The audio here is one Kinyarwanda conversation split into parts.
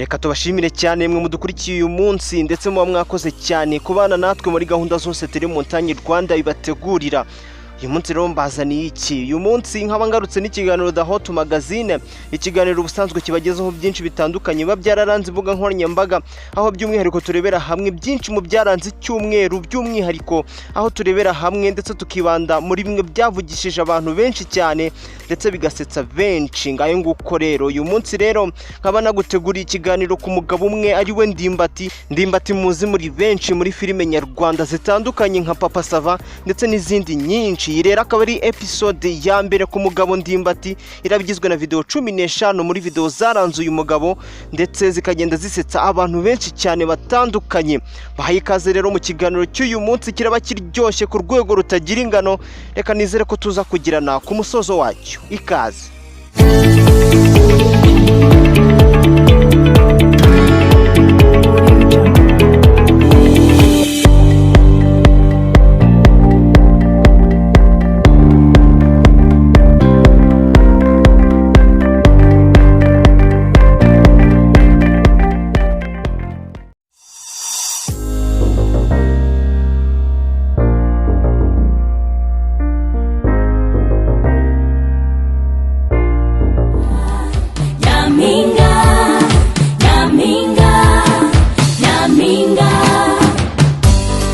reka tubashimire cyane mwe mudukurikiye uyu munsi ndetse muba mwakoze cyane kubana natwe muri gahunda zose turi mu Montagne Rwanda ibategurira. Uyu munsi rero mbazaniye iki? Uyu munsi nkaba ngarutse n'ikiganiro The Hot Magazine, ikiganiro ubusanzwe kibagezaho byinshi bitandukanye biba byararanze imbuga nkoranyambaga, aho by'umwihariko turebera hamwe byinshi mu byaranze icyumweru, by'umwihariko aho turebera hamwe ndetse tukibanda muri bimwe byavugishije abantu benshi cyane ndetse bigasetsa benshi. Ngayo nguko rero uyu munsi rero nkaba naguteguriye ikiganiro ku mugabo umwe ari we Ndimbati muzi muri benshi muri filime nyarwanda zitandukanye nka Papa Sava ndetse n'izindi nyinshi. Iyi rero akaba ari episode ya mbere ku mugabo Ndimbati, irabigizwe na video 15 muri video zaranze uyu mugabo ndetse zikagenda zisetsa abantu benshi cyane batandukanye. Bahaye ikaze rero mu kiganiro cy'uyu munsi, kiraba kiryoshye ku rwego rutagira ingano. Reka nizere ko tuza kugirana ku musozo wacyo. Ikaze.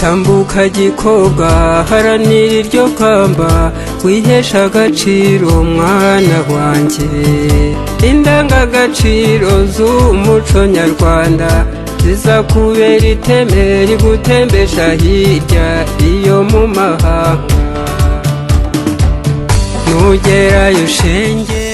Tambuka gikobwa haranira iryo kamba, wihesha agaciro mwana wanjye, indangagaciro z'umuco nyarwanda zizakubera iteme rigutembesha hirya iyo mu mahanga. Nugerayo shenge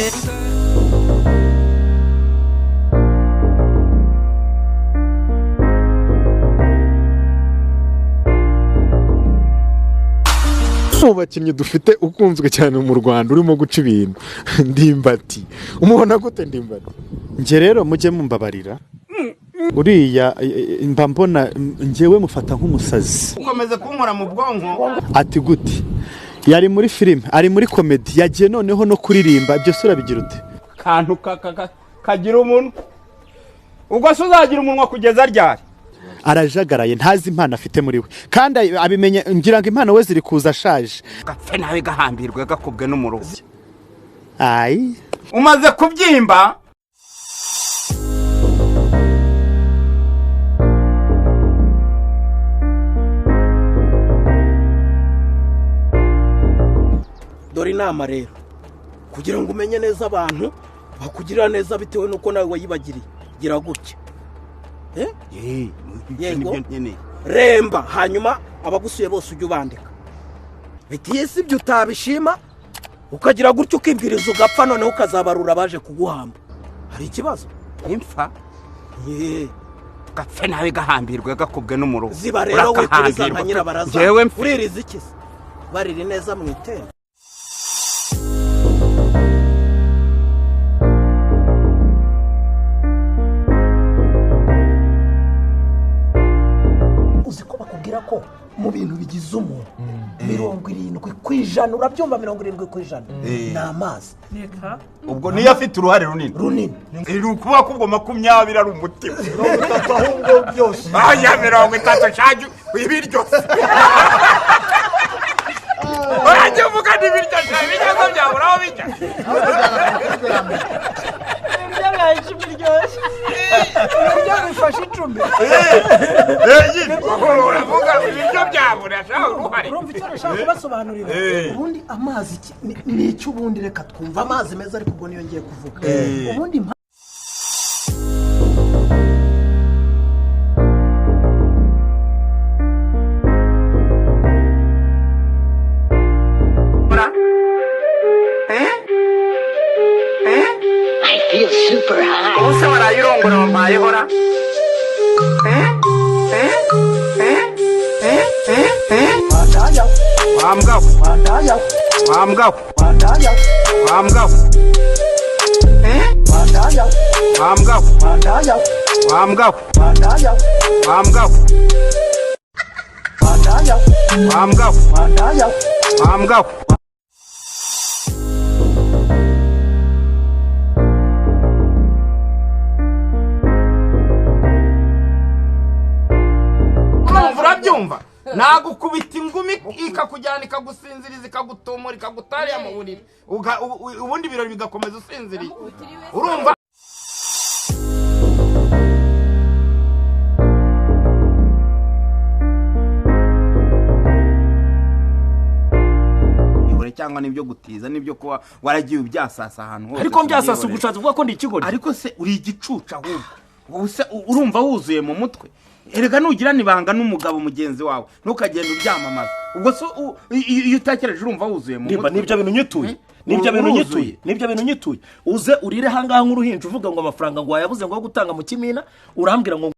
bakinnyi dufite ukunzwe cyane mu Rwanda urimo guca ibintu. Ndimbati umubona gute Ndimbati? Nje rero mujye mumbabarira, uriya mba mbona njewe mufata nk'umusazi, ukomeze kunkora mu bwonko. Ati gute? Yari muri filime, ari muri comedy, yagiye noneho no kuririmba. Ibyo sura bigira ute? Kantu kagira umuntu, ubwo se uzagira umunwa kugeza ryari? Arajagaraye, ntazi impano afite muri we, kandi abimenye. Ngira ngo impano we ziri kuza ashaje. Gapfe nawe gahambirwe gakubwe n'umuruzi. Ai, umaze kubyimba. Dore inama rero, kugira ngo umenye neza abantu bakugirira neza bitewe nuko nawe wayibagiriye, gira gutya. Yego remba, hanyuma abagusuye bose ujye ubandika. Bitiye si byo utabishima ukagira gutyo ukibwiriza ugapfa, noneho ukazabarura baje kuguhamba. Hari ikibazo? Impfa gapfe nawe gahambirwe gakubwe n'umuruzi. Ziba rero wituriza nka nyirabaraza, uririza iki se? Barire neza mu itera. Ko mu bintu bigize umuntu 70% urabyumva, 70% ni amazi. Ubwo niyo afite uruhare runini. Iri ukuba kubwo 20 ari umutima. 30 ahubwo byose. Aya 30 cyaju ibiryo. Urajye uvuga n'ibiryo cyabijyago byaburaho bijya. Ibiryo bifashe icumbi. Uravuga ibiryo byabura shaho uruhare. Urumva icyo nashaka kubasobanurira. Ubundi amazi ni icyo, ubundi reka twumva amazi meza, ariko ubwo niyo ngiye kuvuga. Ubundi super high. Ubusa barayirongora bamayihora. nagukubita ingumi ikakujyana ikagusinziriza ikagutumura ikagutariya mu buriri ubundi ibirori bigakomeza usinziriye urumva cyangwa nibyo gutiza nibyo kuba waragiye ubyasasa ahantu hose ariko byasasa ugushatse uvuga ko ndi ikigori ariko se uri igicuca ahubwo urumva wuzuye mu mutwe erega nugira nibanga n'umugabo mugenzi wawe ntukagenda ubyamamaza ubwo so iyo utakereje urumva wuzuye mu mutwe nibyo bintu nyituye nibyo bintu nyituye uze urire hangaha nk'uruhinja uvuga ngo amafaranga ngo wayabuze ngo gutanga mu kimina urambwira ngo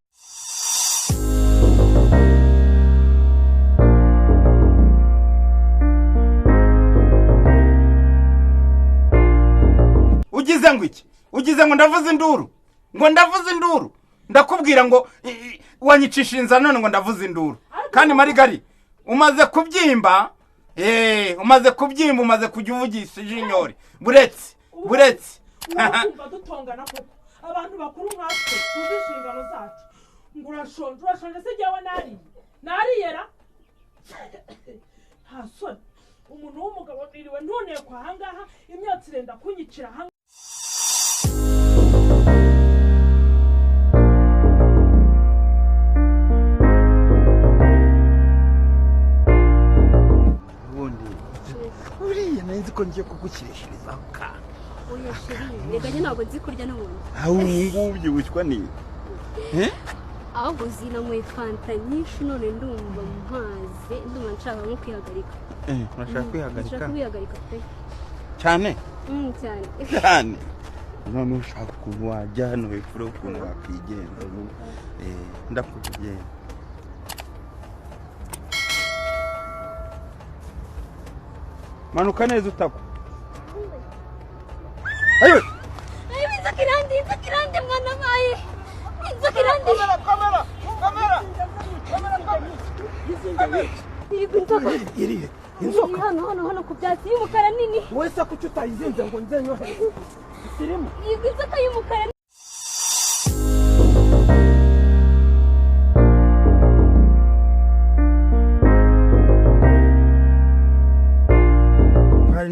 ugize ngo ndavuze induru ndakubwira ngo wanyicisha inzara none ngo ndavuze induru kandi marigari umaze kubyimba umaze kujya uvugisha ijinyori buretse urumva dutongana koko abantu bakuru nkatwe tuzi inshingano zacu ngo urashonje se jyawe nariyera nta soni umuntu w'umugabo niriwe ntunekwa ahangaha imyotsi irenda kunyicira ahangaha nzi ko ngiye kugukirishirizaho kandi oya sheri rega njye ntabwo nzi kurya n'ubundi aho ngubye wishywa ni ahubwo zinanywe fanta nyinshi none ndumva mpaze ndumva nshaka nko kwihagarika urashaka kwihagarika pe cyane cyane none ushaka ukuntu wajya hano hepfo ukuntu wakwigenza ndakugenda manuka neza utako ayo inzoka irande mwana baye inzoka irande kamera irihe inzoka hano ku byatsi y'umukara nini wese kuki utayizinze ngo nzenyohe irimo inzoka y'umukara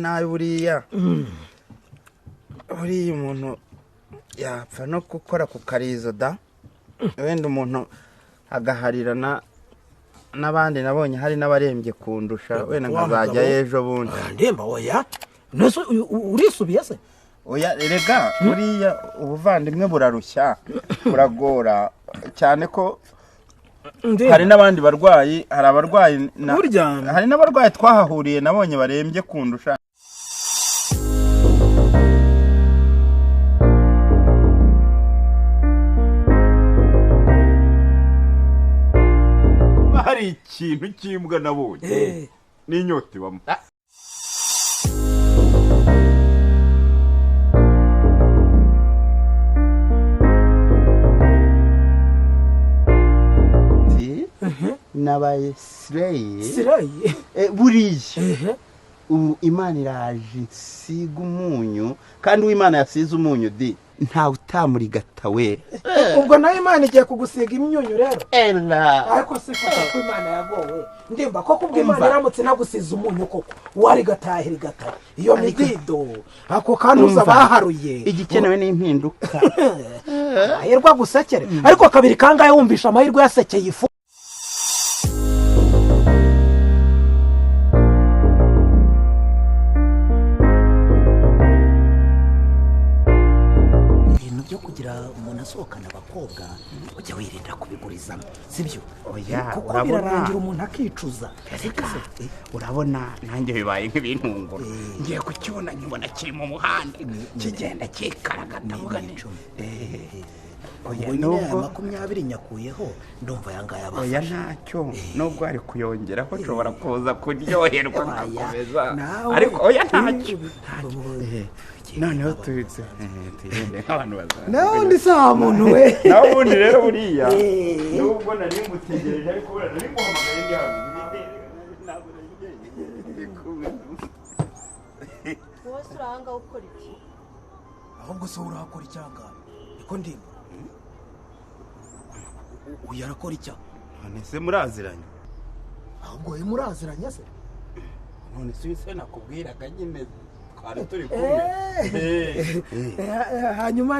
nawe buriya umuntu yapfa no gukora ku karizo da wenda umuntu agaharirana n'abandi nabonye hari n'abarembye kundusha wenda nkazajya ejo bundi ndemba oya urisubiye se oya erega buriya ubuvandimwe burarushya buragora cyane ko hari n'abandi barwayi hari n'abarwayi twahahuriye nabonye barembye kundusha hari ikintu cy'imbwa nabonye n'inyota ibamo nabaye sireyi buriya ubu imana iraje isiga umunyu kandi uw'imana yasize umunyu di ntawe utamurigata we ubwo nawe imana igiye kugusiga imyunyu rero ariko si ko imana yagowe ndimba koko ubwo imana iramutse nagusize umunyu koko warigata iyo midido ako kantu uza baharuye igikenewe n'impinduka amahirwe agusekere ariko kabiri kangahe wumvisha amahirwe yasekeye ifu umuntu asohokana abakobwa ujya wirinda kubigurizamo sibyo kuko birarangira umuntu akicuza urabona nanjye bibaye nk'ibintungura ngiye kukibona nkibona kiri mu muhanda kigenda kikaragata nubwo 20 nyakuyeho ndumva yangaya abafasha oya ntacyo nubwo ari kuyongeraho nshobora kuza kuryoherwa ngakomeza ariko oya ntacyo noneho tugende nk'abantu bazana nawe ndi sawa muntu we nawe ubundi rero buriya nubwo nari ngutegereje ariko nari nguhamagaye ndi hano ntabwo nari wose urahanga ukora iki ahubwo se urakora icyanga niko ndimo uyu arakora icya none se muraziranye ahubwo muraziranye se none se nakubwiraga nyine twari turi kumwe hanyuma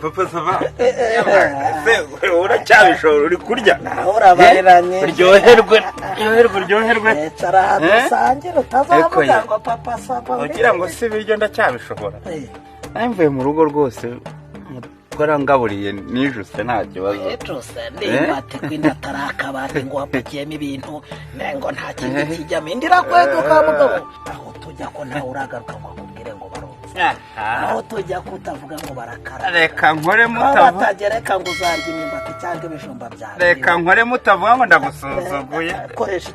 papa sava uracyabishobora uri kurya naho urabariranye uryoherwe taradusangira utazavuga ngo papa sava ugira ngo si ibiryo ndacyabishobora mvuye mu rugo rwose twarangaburiye nijuse nta kibazo ejuse Ndimbati kwinda tarakabati ngo wapakiyemo ibintu ngo nta kintu kijyamo indira kweduka mugabo aho tujya ko ntawe uragaruka ngo akubwire ngo baronse aho tujya kutavuga ngo barakara reka nkore mutavuga batagereka ngo uzarya imyumbati cyangwa ibijumba byawe reka nkore mutavuga ngo ndagusuzuguye koresha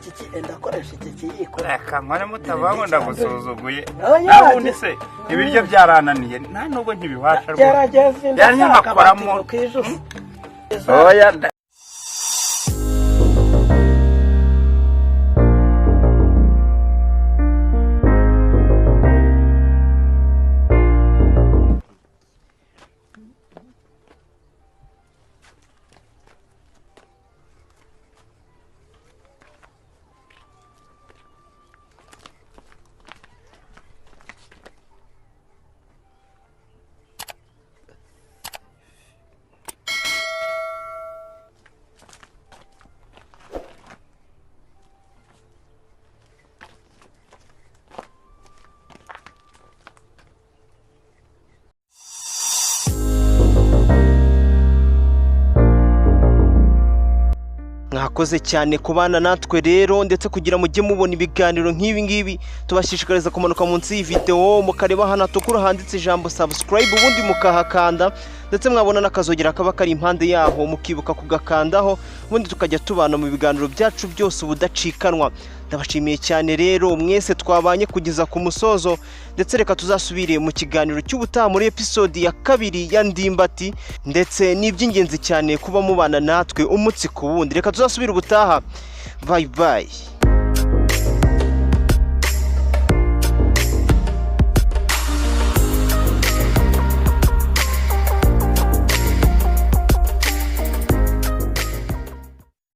iki kiyiko reka nkore mutavuga ngo ndagusuzuguye nabundi se ibiryo byarananiye nta nubwo nkibihasha rwose nyakoramo oya mwakoze cyane kubana natwe rero ndetse kugira mujye mubona ibiganiro nk'ibi ngibi tubashishikariza kumanuka munsi y'iyi video mukareba hano hatukura handitse ijambo subscribe ubundi mukahakanda ndetse mwabona n'akazogera kaba kari impande yaho mukibuka kugakandaho ubundi tukajya tubana mu biganiro byacu byose ubudacikanwa. Ndabashimiye cyane rero mwese twabanye kugeza ku musozo ndetse reka tuzasubire mu kiganiro cy'ubutaha muri episode ya 2 ya Ndimbati ndetse n'iby'ingenzi cyane kuba mubana natwe umutsi ku wundi. Reka tuzasubire ubutaha. Bye bye.